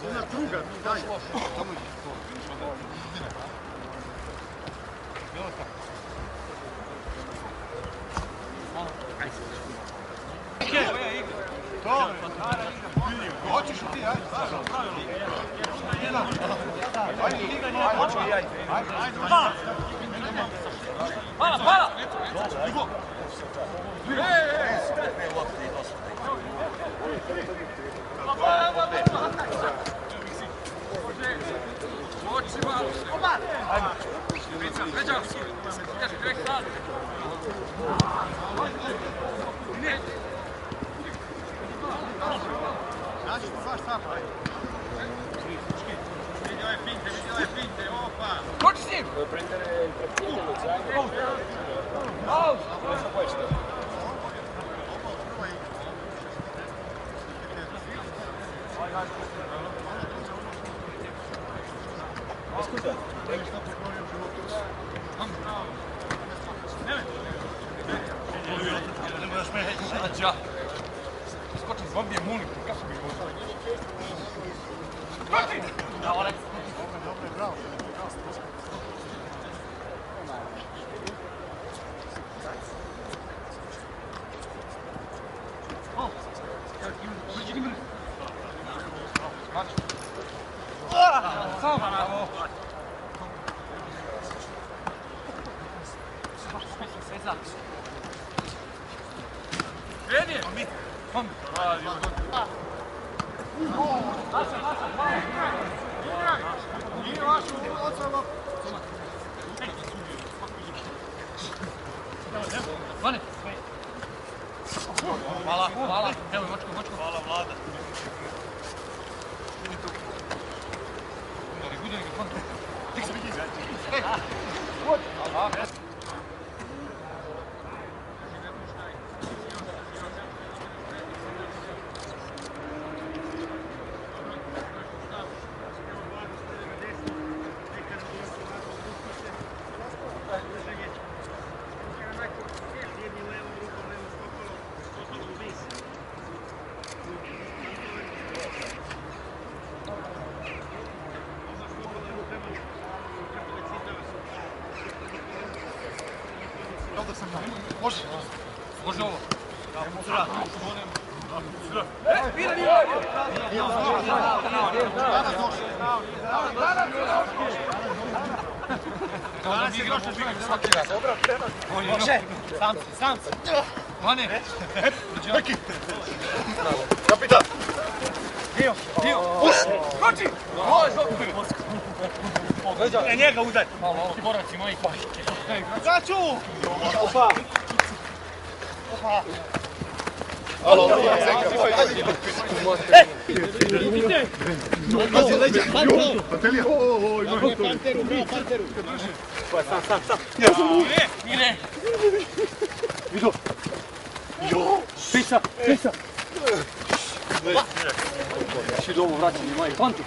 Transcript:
Ona druga, daj. Hoćeš ti, ajde. Hvala, hvala! Koči s njim! Escuta. Ne moraš me sad ja. Skočim zbogdje mulim, kako bi možda. Skoči! Bravo, Alex. Dobre, bravo. Bravo! Kreni! Kom! Nije vašu ocelo. Vane! Hvala, hvala. Evo, močko. Hvala, Vlada. Udari ga, kontra. Tik se vidi. Hvala. Može ovo. Može, sam si. Vane. Neki. Kapitan. Dio. Skoči! Njega udaj. Malo, koraci moji. Začu! Opa! Alo, Patelija! Panteru, bravo, Panteru! Sam. Ide! Vido! Jo! Pisa! Si domu vraćeni, maj, Pantu!